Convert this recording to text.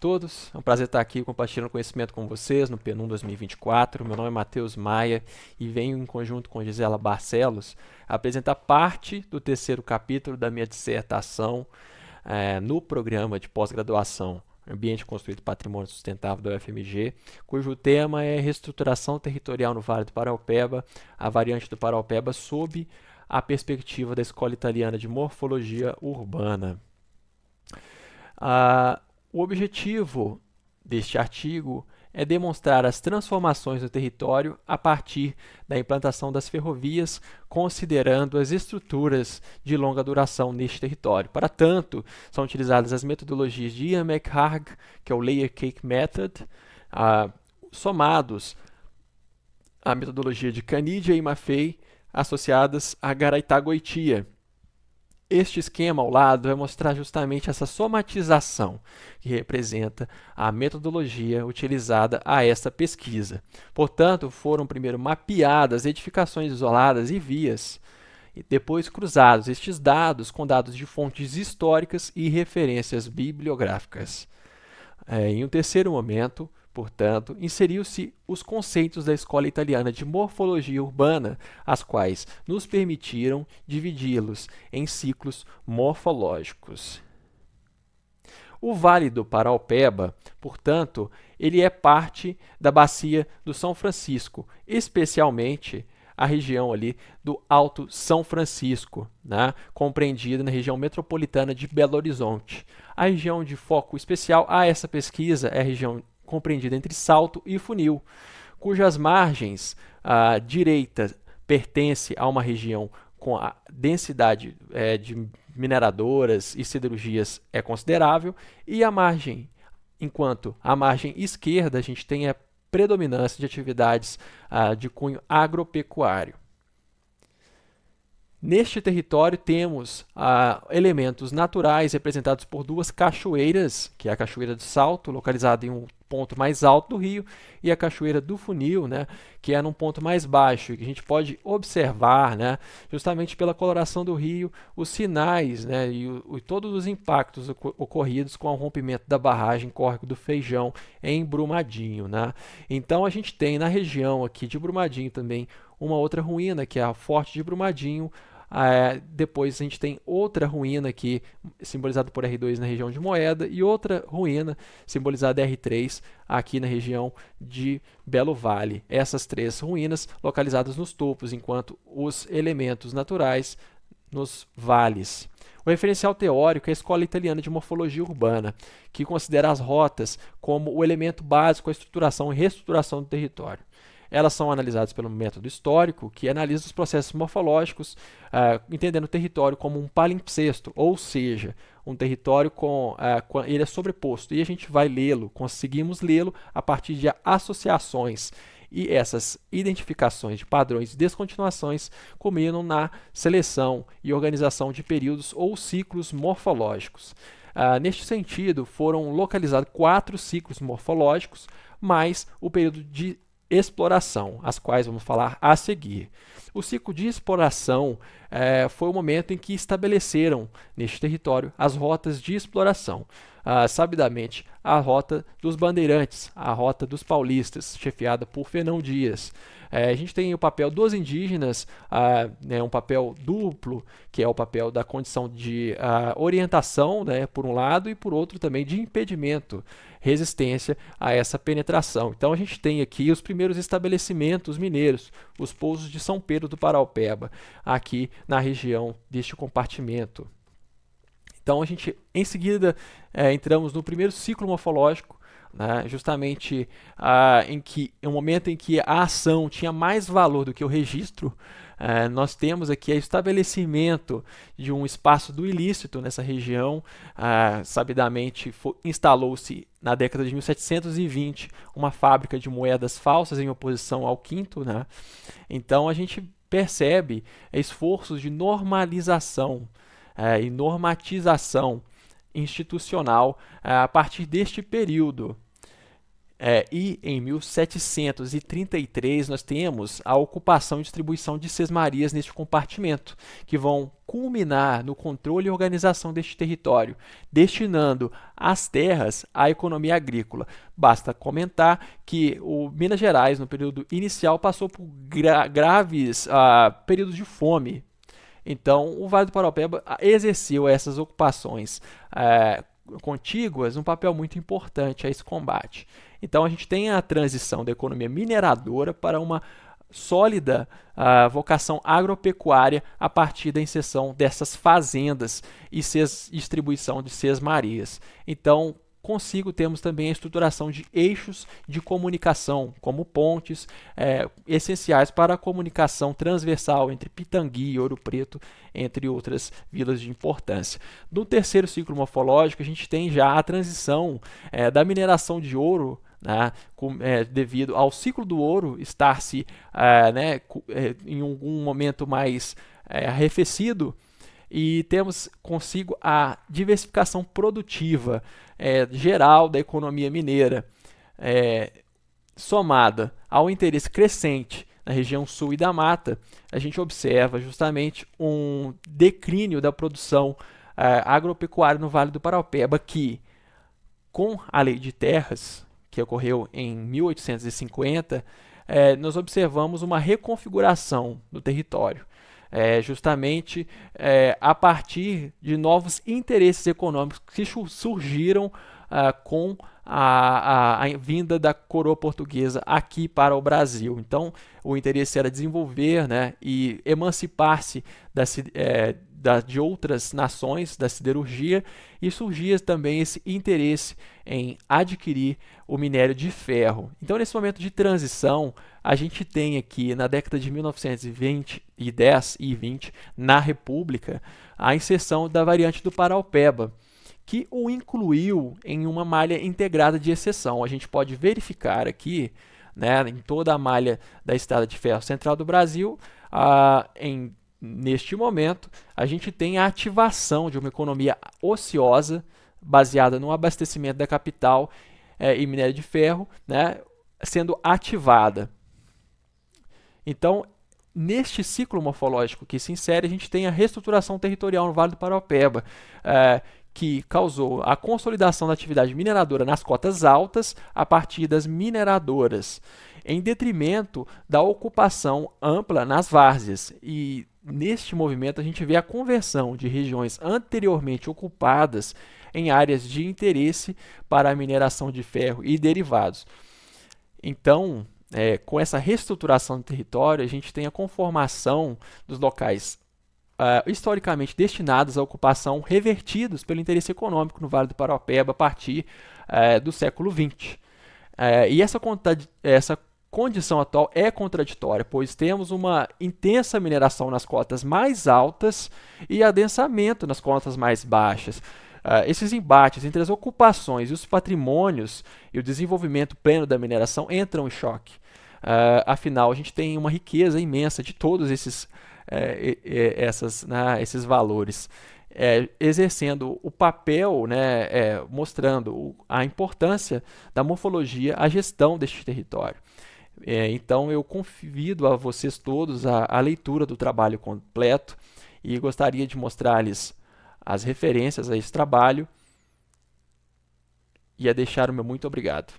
todos, é um prazer estar aqui compartilhando conhecimento com vocês no PNUM 2024. Meu nome é Matheus Maia e venho em conjunto com Gisela Barcelos apresentar parte do terceiro capítulo da minha dissertação no programa de pós-graduação Ambiente Construído e Patrimônio Sustentável da UFMG, cujo tema é Reestruturação Territorial no Vale do Paraopeba, a variante do Paraopeba sob a perspectiva da Escola Italiana de Morfologia Urbana. O objetivo deste artigo é demonstrar as transformações no território a partir da implantação das ferrovias, considerando as estruturas de longa duração neste território. Para tanto, são utilizadas as metodologias de Ian McHarg, que é o Layer Cake Method, somados à metodologia de Canidia e Maffei, associadas a Garaitagoitia. Este esquema ao lado vai mostrar justamente essa somatização, que representa a metodologia utilizada a esta pesquisa. Portanto, foram primeiro mapeadas edificações isoladas e vias, e depois cruzados estes dados com dados de fontes históricas e referências bibliográficas. Em um terceiro momento, portanto, inseriu-se os conceitos da Escola Italiana de Morfologia Urbana, as quais nos permitiram dividi-los em ciclos morfológicos. O Vale do Paraopeba, portanto, ele é parte da Bacia do São Francisco, especialmente a região ali do Alto São Francisco, compreendida na região metropolitana de Belo Horizonte. A região de foco especial a essa pesquisa é a região compreendida entre Salto e Funil, cujas margens direita pertence a uma região com a densidade de mineradoras e siderurgias é considerável, e enquanto a margem esquerda a gente tem a predominância de atividades de cunho agropecuário. Neste território temos elementos naturais representados por duas cachoeiras, que é a Cachoeira do Salto, localizada em um ponto mais alto do rio, e a Cachoeira do Funil, que é num ponto mais baixo, e que a gente pode observar, justamente pela coloração do rio, os sinais e todos os impactos ocorridos com o rompimento da barragem Córrego do Feijão em Brumadinho. Então a gente tem na região aqui de Brumadinho também uma outra ruína, que é a Forte de Brumadinho. Depois a gente tem outra ruína aqui, simbolizada por R2 na região de Moeda, e outra ruína simbolizada R3 aqui na região de Belo Vale. Essas três ruínas localizadas nos topos, enquanto os elementos naturais nos vales. O referencial teórico é a Escola Italiana de Morfologia Urbana, que considera as rotas como o elemento básico à estruturação e reestruturação do território. Elas são analisadas pelo método histórico, que analisa os processos morfológicos, entendendo o território como um palimpsesto, ou seja, um território ele é sobreposto, e a gente vai conseguimos lê-lo a partir de associações, e essas identificações de padrões e descontinuações culminam na seleção e organização de períodos ou ciclos morfológicos. Neste sentido, foram localizados 4 ciclos morfológicos, mais o período de exploração, as quais vamos falar a seguir. O ciclo de exploração foi o momento em que estabeleceram neste território as rotas de exploração. Sabidamente, a rota dos bandeirantes, a rota dos paulistas, chefiada por Fernão Dias. A gente tem o papel dos indígenas, um papel duplo, que é o papel da condição de orientação, por um lado, e por outro também de impedimento, resistência a essa penetração. Então a gente tem aqui os primeiros estabelecimentos mineiros, os pousos de São Pedro do Paraopeba, aqui na região deste compartimento. Então a gente, em seguida, entramos no primeiro ciclo morfológico, justamente em um momento em que a ação tinha mais valor do que o registro. Nós temos aqui o estabelecimento de um espaço do ilícito nessa região. Sabidamente instalou-se na década de 1720 uma fábrica de moedas falsas em oposição ao quinto. Então a gente percebe esforços de normalização e normatização institucional a partir deste período. E em 1733 nós temos a ocupação e distribuição de sesmarias neste compartimento, que vão culminar no controle e organização deste território, destinando as terras à economia agrícola. Basta comentar que o Minas Gerais, no período inicial, passou por graves períodos de fome. Então, o Vale do Paraupeba exerceu essas ocupações contíguas um papel muito importante a esse combate. Então, a gente tem a transição da economia mineradora para uma sólida vocação agropecuária a partir da inserção dessas fazendas e distribuição de sesmarias. Então, consigo temos também a estruturação de eixos de comunicação, como pontes, essenciais para a comunicação transversal entre Pitangui e Ouro Preto, entre outras vilas de importância. No terceiro ciclo morfológico, a gente tem já a transição da mineração de ouro, né, devido ao ciclo do ouro estar se em algum momento mais arrefecido, e temos consigo a diversificação produtiva geral da economia mineira, somada ao interesse crescente na região sul e da mata. A gente observa justamente um declínio da produção agropecuária no Vale do Paraupeba, que, com a Lei de Terras, que ocorreu em 1850, nós observamos uma reconfiguração do território. Justamente a partir de novos interesses econômicos que surgiram com a vinda da coroa portuguesa aqui para o Brasil. Então, o interesse era desenvolver, né, e emancipar-se de outras nações da siderurgia, e surgia também esse interesse em adquirir o minério de ferro. Então, nesse momento de transição, a gente tem aqui na década de 1920 e 10 e 20, na República, a inserção da variante do Paraupeba, que o incluiu em uma malha integrada de exceção. A gente pode verificar aqui, né, em toda a malha da Estrada de Ferro Central do Brasil, neste momento, a gente tem a ativação de uma economia ociosa, baseada no abastecimento da capital e minério de ferro, né, sendo ativada. Então, neste ciclo morfológico que se insere, a gente tem a reestruturação territorial no Vale do Paraupeba, que causou a consolidação da atividade mineradora nas cotas altas a partir das mineradoras, em detrimento da ocupação ampla nas várzeas. E neste movimento a gente vê a conversão de regiões anteriormente ocupadas em áreas de interesse para a mineração de ferro e derivados. Então, com essa reestruturação do território, a gente tem a conformação dos locais historicamente destinados à ocupação, revertidos pelo interesse econômico no Vale do Paraupeba a partir do século XX. E essa condição atual é contraditória, pois temos uma intensa mineração nas cotas mais altas e adensamento nas cotas mais baixas. Esses embates entre as ocupações e os patrimônios e o desenvolvimento pleno da mineração entram em choque. Afinal, a gente tem uma riqueza imensa de todos esses valores, exercendo o papel, né, mostrando a importância da morfologia à gestão deste território. Então, eu convido a vocês todos a leitura do trabalho completo e gostaria de mostrar-lhes as referências a esse trabalho e a deixar o meu muito obrigado.